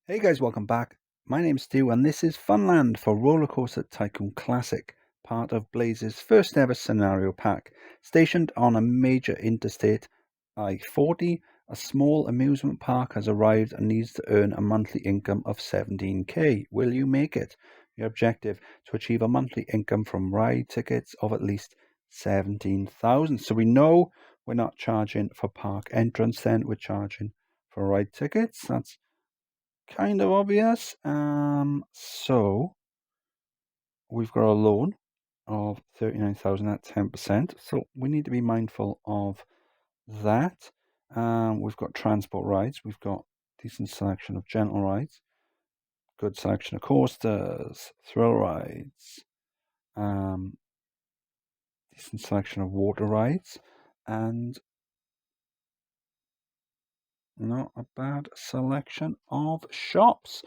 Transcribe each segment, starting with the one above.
Hey guys, welcome back. My name's Stu and this is Funland for Rollercoaster Tycoon Classic, part of Blaze's first ever scenario pack. Stationed on a major interstate I-40, a small amusement park has arrived and needs to earn a monthly income of 17k. Will you make it? Your objective, to achieve a monthly income from ride tickets of at least 17,000. So we know we're not charging for park entrance then, we're charging for ride tickets. That's kind of obvious. So we've got a loan of 39,000 at 10%. So we need to be mindful of that. We've got transport rides. We've got decent selection of gentle rides, good selection of coasters, thrill rides, um, decent selection of water rides, and not a bad selection of shops.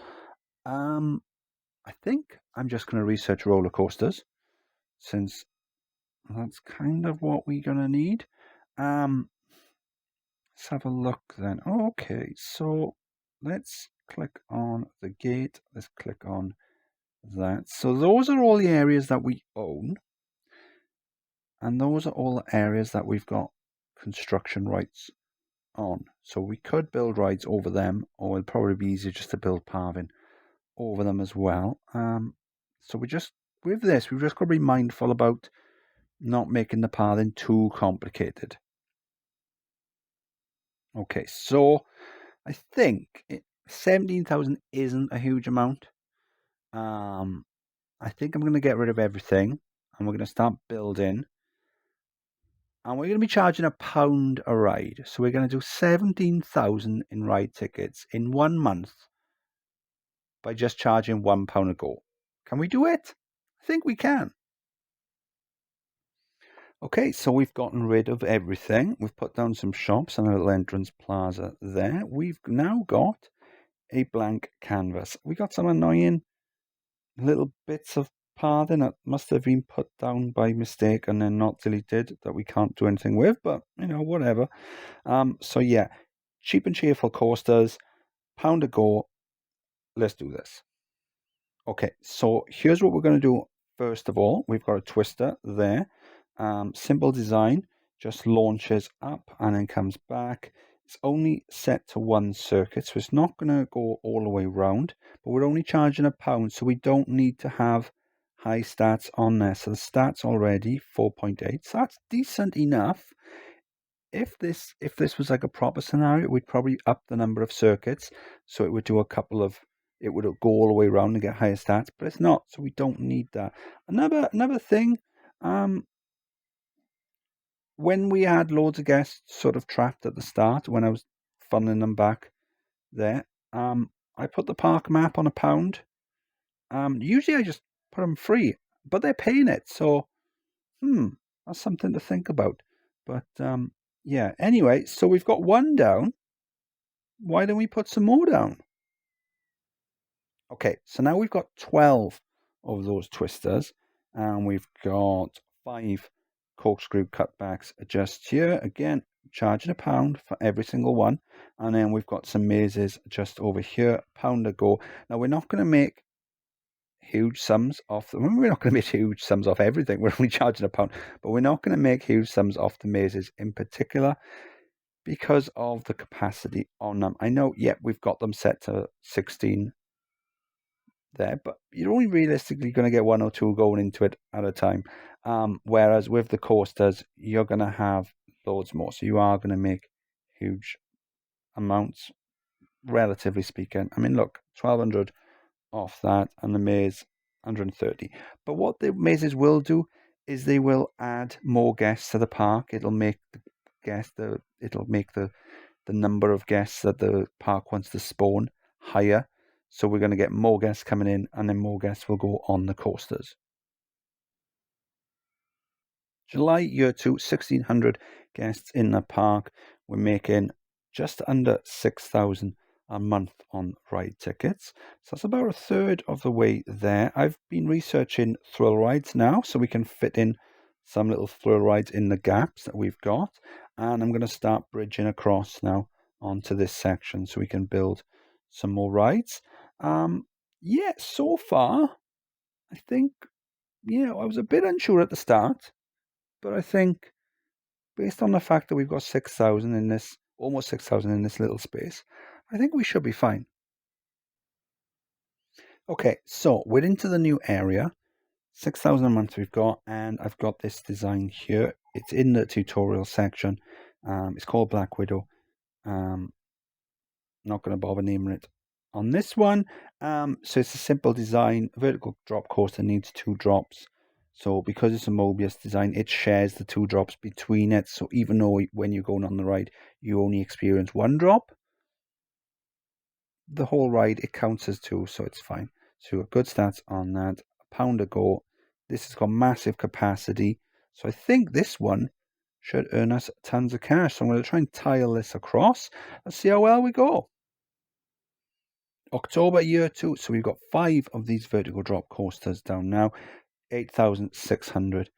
I think I'm just going to research roller coasters since that's kind of what we're going to need. Let's have a look then. Okay, so let's click on the gate. Let's click on that. So those are all the areas that we own. And those are all the areas that we've got construction rights on. So we could build rides over them, or it'll probably be easier just to build paving over them as well. So with this, we've just got to be mindful about not making the pathing too complicated. Okay, so I think 17,000 isn't a huge amount. I think I'm going to get rid of everything and we're going to start building. And we're going to be charging £1 a ride. So we're going to do 17,000 in ride tickets in 1 month by just charging £1 a go. Can we do it? I think we can. Okay, so we've gotten rid of everything. We've put down some shops and a little entrance plaza there. We've now got a blank canvas. We got some annoying little bits of pathing that must have been put down by mistake and then not deleted that we can't do anything with, but whatever. So yeah, cheap and cheerful coasters, £1 a go. Let's do this. Okay, so here's what we're going to do. First of all, we've got a twister there. Simple design, just launches up and then comes back. It's only set to one circuit, so it's not going to go all the way round, but we're only charging £1, so we don't need to have high stats on there. So the stats already 4.8, so that's decent enough. If this was like a proper scenario, we'd probably up the number of circuits, so it would do it would go all the way around and get higher stats, but it's not, so we don't need that. Another thing, when we had loads of guests sort of trapped at the start, when I was funneling them back there, I put the park map on £1. Usually I just put them free, but they're paying it, so that's something to think about. But yeah, anyway, so we've got one down. Why don't we put some more down? Okay, so now we've got 12 of those twisters, and we've got 5 corkscrew cutbacks just here. Again, charging £1 for every single one. And then we've got some mazes just over here, £1 a go. Now, we're not going to make huge sums off them. We're not going to make huge sums off everything. We're only charging £1, but we're not going to make huge sums off the mazes in particular because of the capacity on them. I know, we've got them set to 16 there, but you're only realistically going to get 1 or 2 going into it at a time. Whereas with the coasters, you're going to have loads more. So you are going to make huge amounts, relatively speaking. I mean, look, 1,200 off that, and the maze 130. But what the mazes will do is they will add more guests to the park. It'll make the number of guests that the park wants to spawn higher. So we're going to get more guests coming in, and then more guests will go on the coasters. July year 2, 1,600 guests in the park. We're making just under 6,000 a month on ride tickets. So that's about a third of the way there. I've been researching thrill rides now, so we can fit in some little thrill rides in the gaps that we've got. And I'm going to start bridging across now onto this section so we can build some more rides. Yeah, so far, I think, I was a bit unsure at the start, but I think based on the fact that we've got 6,000 in this, almost 6,000 in this little space, I think we should be fine. Okay, so we're into the new area. 6,000 a month we've got, and I've got this design here. It's in the tutorial section. It's called Black Widow. Not going to bother naming it on this one. So it's a simple design. A vertical drop coaster needs 2 drops. So because it's a Mobius design, it shares the 2 drops between it. So even though when you're going on the ride, you only experience 1 drop, the whole ride, it counts as 2, so it's fine. So good stats on that. £1 a go. This has got massive capacity. So I think this one should earn us tons of cash. So I'm going to try and tile this across. Let's see how well we go. October year 2. So we've got 5 of these vertical drop coasters down now. 8,600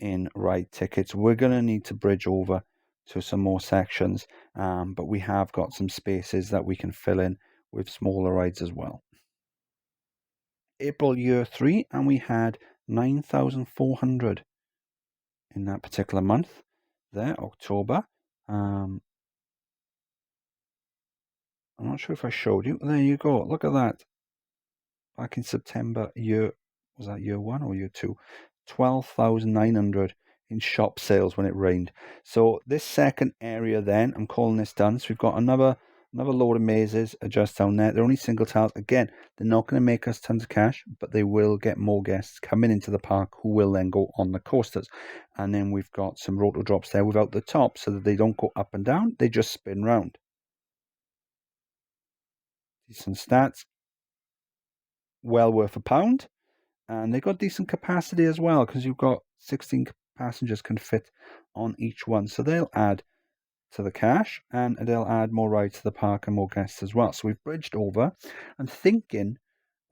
in ride tickets. We're going to need to bridge over to some more sections, but we have got some spaces that we can fill in with smaller rides as well. April year 3, and we had 9,400 in that particular month there, October. I'm not sure if I showed you. There you go. Look at that. Back in September, was that year 1 or year 2? 12,900 in shop sales when it rained. So this second area then, I'm calling this done. So we've got another load of mazes just down there. They're only single tiles. Again, they're not going to make us tons of cash, but they will get more guests coming into the park who will then go on the coasters. And then we've got some roto drops there without the top so that they don't go up and down. They just spin round. Decent stats. Well worth £1. And they got decent capacity as well because you've got 16 passengers can fit on each one. So they'll add to the cash and they'll add more rides to the park and more guests as well. So we've bridged over. I'm thinking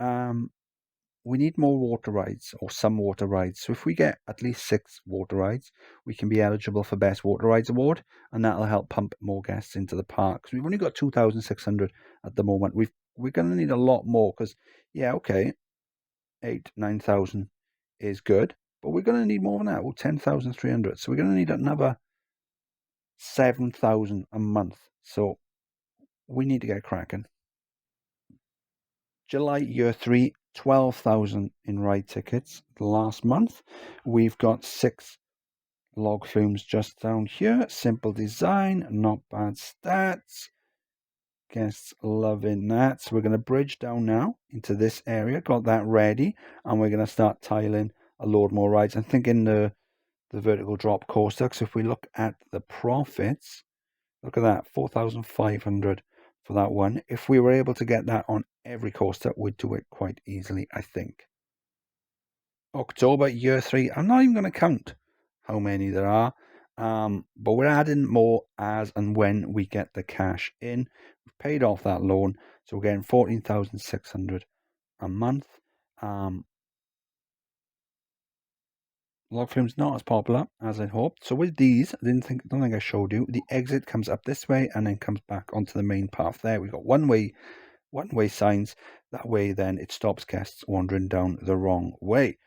we need more water rides or some water rides. So if we get at least 6 water rides, we can be eligible for Best Water Rides Award, and that'll help pump more guests into the park. Because we've only got 2,600 at the moment. We're going to need a lot more because, 9,000 is good, but we're going to need more than that. 10,300. So we're going to need another 7,000 a month. So we need to get cracking. July year 3, 12,000 in ride tickets. Last month, we've got 6 log flumes just down here. Simple design, not bad stats. Guests loving that. So we're going to bridge down now into this area. Got that ready, and we're going to start tiling a load more rides. I'm thinking the vertical drop coaster. Because if we look at the profits, look at that, 4,500 for that one. If we were able to get that on every coaster, we'd do it quite easily, I think. October year 3. I'm not even going to count how many there are. But we're adding more as and when we get the cash in. We've paid off that loan, so we're getting 14,600 a month. Log flume's not as popular as I'd hoped. So with these, I don't think I showed you. The exit comes up this way and then comes back onto the main path there. We've got one-way signs. That way then it stops guests wandering down the wrong way.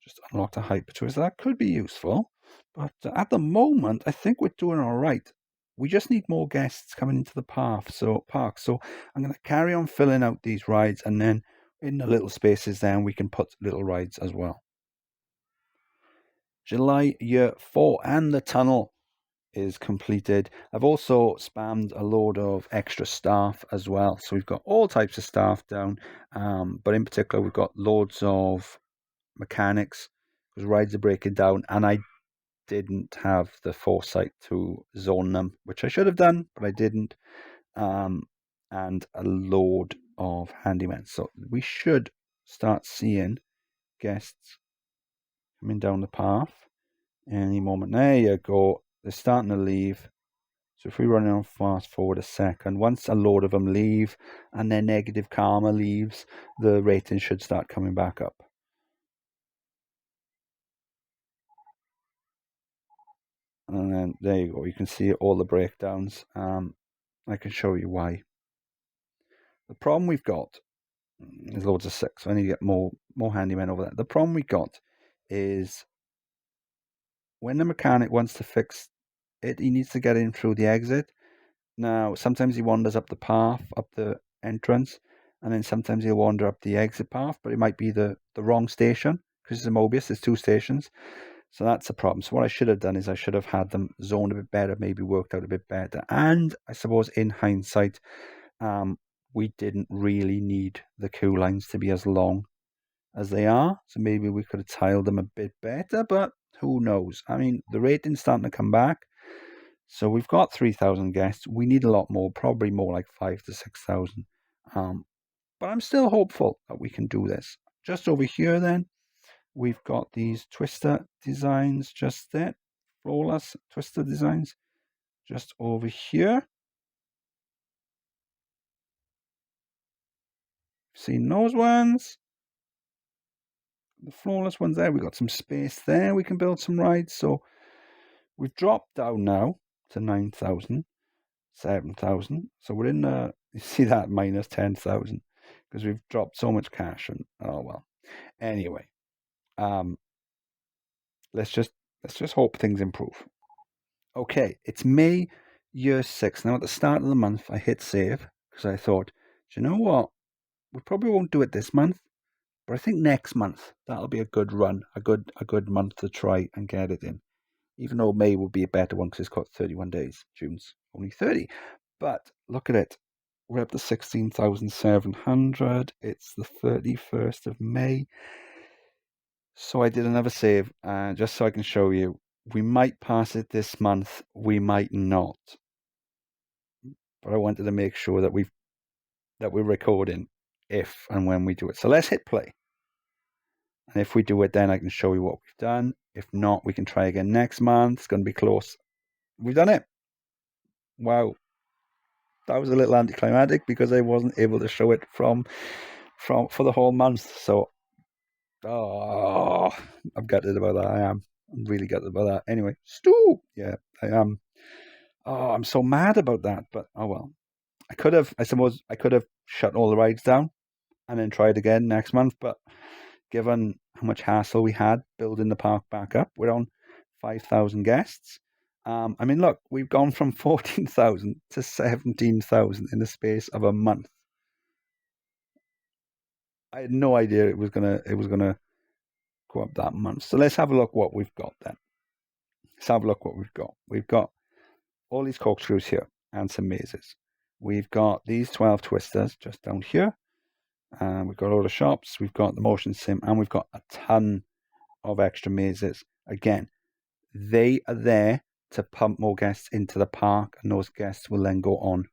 Just unlocked a hyper twist. That could be useful. But at the moment, I think we're doing all right. We just need more guests coming into the park. So I'm going to carry on filling out these rides, and then in the little spaces then we can put little rides as well. July year 4, and the tunnel is completed. I've also spammed a load of extra staff as well. So we've got all types of staff down, but in particular we've got loads of mechanics because rides are breaking down, and I didn't have the foresight to zone them, which I should have done, but I didn't. And a load of handymen. So we should start seeing guests coming down the path any moment. There you go. They're starting to leave. So if we run on fast forward a second, once a load of them leave and their negative karma leaves, the rating should start coming back up. And then there you go. You can see all the breakdowns. I can show you why. The problem we've got is loads of 6, so I need to get more handymen over there. The problem we got is when the mechanic wants to fix it, he needs to get in through the exit. Now, sometimes he wanders up the path, up the entrance, and then sometimes he'll wander up the exit path, but it might be the wrong station, because it's a Mobius, there's 2 stations. So that's a problem. So what I should have done is I should have had them zoned a bit better, maybe worked out a bit better. And I suppose in hindsight, we didn't really need the queue lines to be as long as they are. So maybe we could have tiled them a bit better, but who knows? I mean, the rating's starting to come back. So we've got 3,000 guests. We need a lot more, probably more like 5,000 to 6,000. But I'm still hopeful that we can do this. Just over here then, we've got these twister designs just there. Flawless twister designs just over here. Seen those ones? The flawless ones there. We've got some space there. We can build some rides. So we've dropped down now to 9,000, 7,000. So we're in the, you see that, minus 10,000 because we've dropped so much cash. And oh well. Anyway, let's just hope things improve. Okay, it's May year 6. Now at the start of the month, I hit save because I thought, do you know what? We probably won't do it this month, but I think next month that'll be a good run, a good month to try and get it in. Even though May will be a better one because it's got 31 days. June's only 30. But look at it. We're up to 16,700. It's the 31st of May. So I did another save, just so I can show you. We might pass it this month. We might not. But I wanted to make sure that we're recording if and when we do it. So let's hit play. And if we do it, then I can show you what we've done. If not, we can try again next month. It's going to be close. We've done it. Wow. That was a little anticlimactic because I wasn't able to show it for the whole month. So, I'm gutted about that. I'm really gutted about that. Anyway, Stu. Yeah, I am. Oh, I'm so mad about that. But oh well. I suppose I could have shut all the rides down and then tried again next month. But given how much hassle we had building the park back up, we're on 5,000 guests. I mean, look, we've gone from 14,000 to 17,000 in the space of a month. I had no idea it was gonna go up that month. So let's have a look what we've got then. Let's have a look what we've got. We've got all these corkscrews here and some mazes. We've got these 12 twisters just down here. We've got all the shops. We've got the motion sim, and we've got a ton of extra mazes. Again, they are there to pump more guests into the park, and those guests will then go on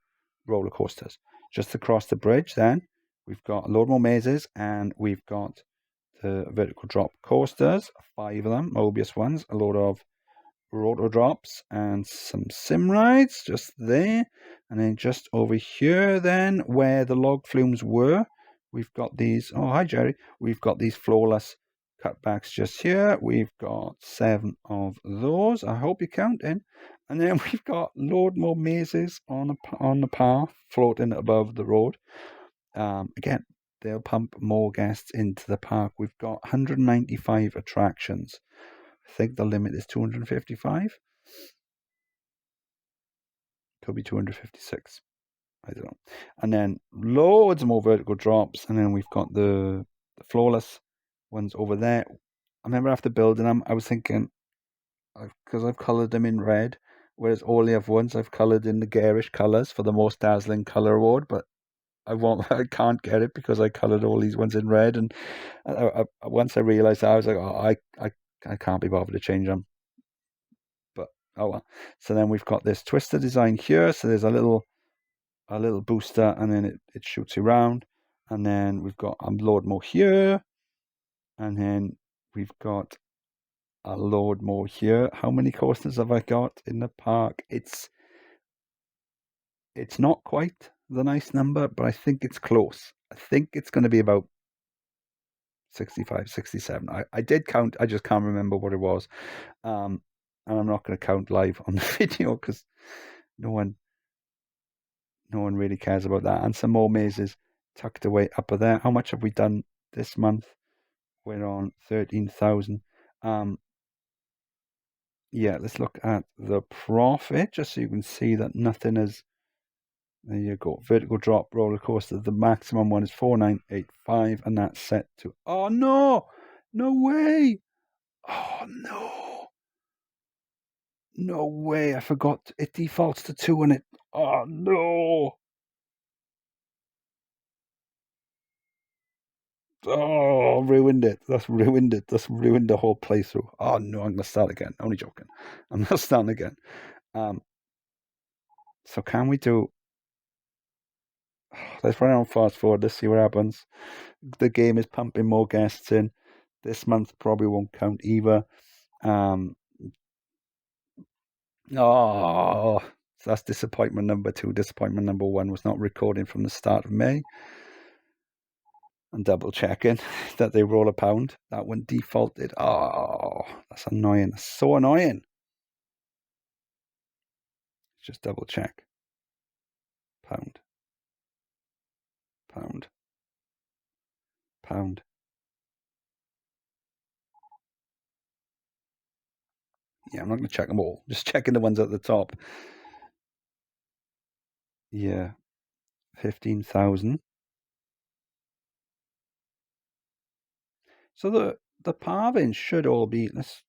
roller coasters. Just across the bridge, then we've got a load more mazes, and we've got the vertical drop coasters, 5 of them, Mobius ones, a load of rotor drops, and some sim rides just there. And then just over here, then where the log flumes were, we've got these. Oh, hi Jerry. We've got these flawless cutbacks just here. We've got 7 of those. I hope you're counting. And then we've got load more mazes on the path floating above the road. Again, they'll pump more guests into the park. We've got 195 attractions. I think the limit is 255. Could be 256. I don't know. And then loads more vertical drops. And then we've got the flawless ones over there. I remember after building them, I was thinking, because I've coloured them in red, whereas all the other ones I've coloured in the garish colours for the most dazzling colour award, but I can't get it because I coloured all these ones in red. And once I realised that, I was like, oh, I can't be bothered to change them. But oh well. So then we've got this twister design here. So there's a little booster, and then it shoots you around. And then we've got a load more here. And then we've got a load more here. How many coasters have I got in the park? It's not quite the nice number, but I think it's close. I think it's going to be about 65, 67. I did count. I just can't remember what it was. And I'm not going to count live on the video because no one really cares about that. And some more mazes tucked away up there. How much have we done this month? We're on 13,000. Yeah, let's look at the profit just so you can see that nothing is. There you go. Vertical drop roller coaster. The maximum one is 4985, and that's set to. Oh no! No way! Oh no! No way! I forgot it defaults to 2 and it. Oh no! Oh, ruined it. That's ruined it. That's ruined the whole playthrough. Oh no, I'm gonna start again. Only joking. I'm gonna start again. So can we do? Let's run on fast forward. Let's see what happens. The game is pumping more guests in. This month probably won't count either. Oh, so that's disappointment number 2. Disappointment number 1 was not recording from the start of May. And double checking that they roll a pound. That one defaulted. Oh, that's annoying. That's so annoying. Just double check. Pound. Pound. Pound. Yeah, I'm not going to check them all. Just checking the ones at the top. Yeah. 15,000. So the parvins should all be. Let's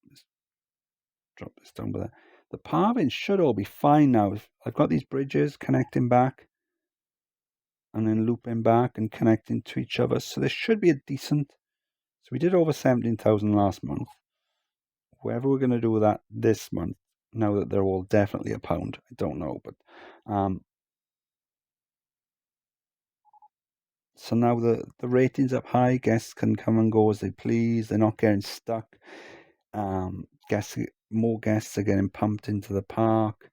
drop this down by there. The parvins should all be fine now. I've got these bridges connecting back and then looping back and connecting to each other. So this should be a decent. So we did over 17,000 last month. Whether we're going to do that this month, now that they're all definitely a pound, I don't know. But so now the rating's up high. Guests can come and go as they please. They're not getting stuck. More guests are getting pumped into the park.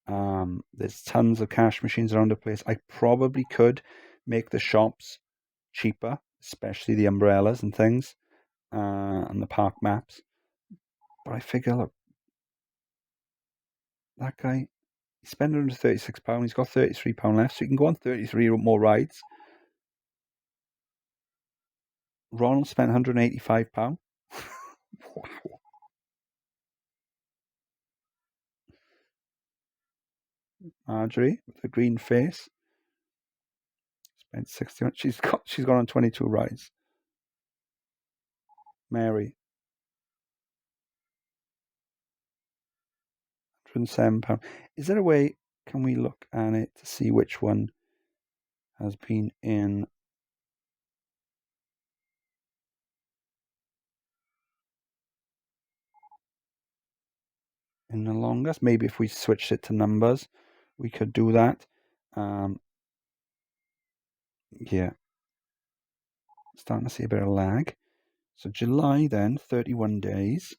There's tons of cash machines around the place. I probably could make the shops cheaper, especially the umbrellas and things, and the park maps. But I figure, look, that guy, he spent £136. He's got £33 left, so he can go on 33 more rides. Ronald spent £185. Wow. Marjorie with the green face spent 60. She's gone on 22 rides. Mary, £107. Is there a way? Can we look at it to see which one has been in? In the longest? Maybe if we switched it to numbers, we could do that. Yeah. Starting to see a bit of lag. So July then, 31 days.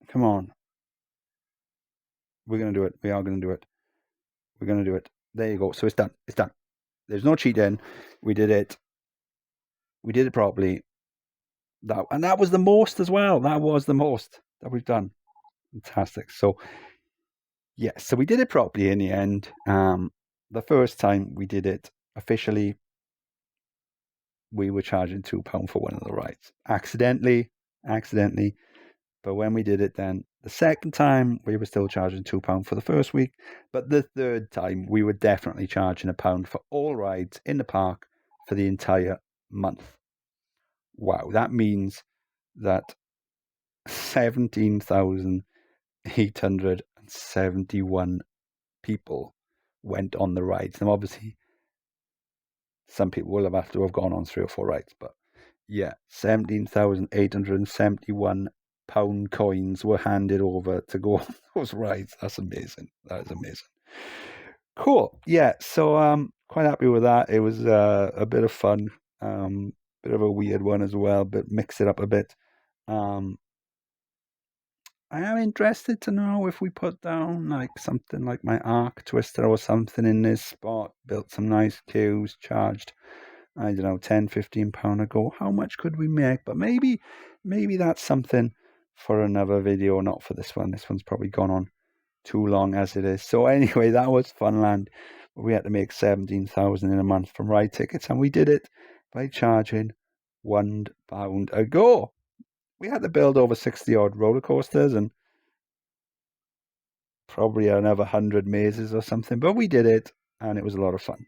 Come on. We're going to do it. We are going to do it. We're going to do it. There you go. So it's done. It's done. There's no cheating. We did it. We did it properly. That was the most as well. That was the most that we've done. Fantastic. So yeah, so we did it properly in the end. The first time we did it officially, we were charging £2 for one of the rides. Accidentally. But when we did it then, the second time, we were still charging £2 for the first week. But the third time, we were definitely charging £1 for all rides in the park for the entire month. Wow, that means that 17,871 people went on the rides. Now, obviously, some people will have to have gone on 3 or 4 rides, but yeah, 17,871 pound coins were handed over to go on those rides. That's amazing. That is amazing. Cool. Yeah, so quite happy with that. It was a bit of fun, bit of a weird one as well, but mix it up a bit. I am interested to know if we put down like something like my arc twister or something in this spot, built some nice queues, charged, I don't know, £10, £15 a go. How much could we make? But maybe that's something for another video, not for this one. This one's probably gone on too long as it is. So anyway, that was Funland. We had to make 17,000 in a month from ride tickets, and we did it by charging £1 a go. We had to build over 60 odd roller coasters and probably another 100 mazes or something, but we did it and it was a lot of fun.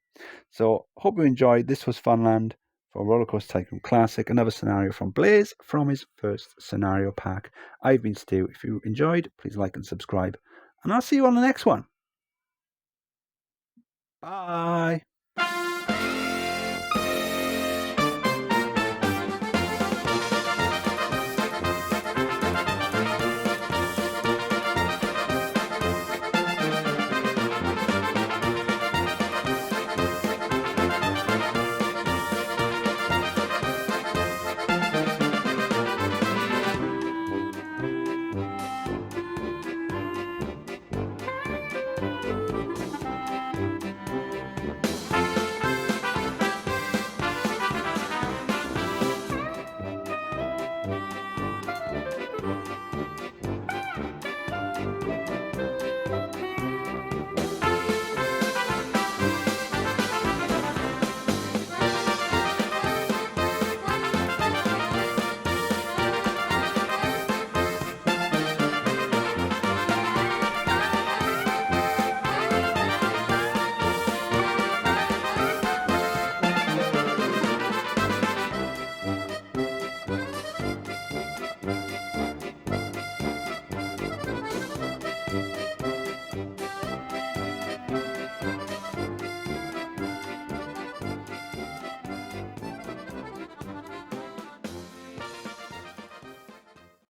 So hope you enjoyed. This was Funland for Rollercoaster Tycoon Classic, another scenario from Blaze from his first scenario pack. I've been Stu. If you enjoyed, please like and subscribe, and I'll see you on the next one. Bye.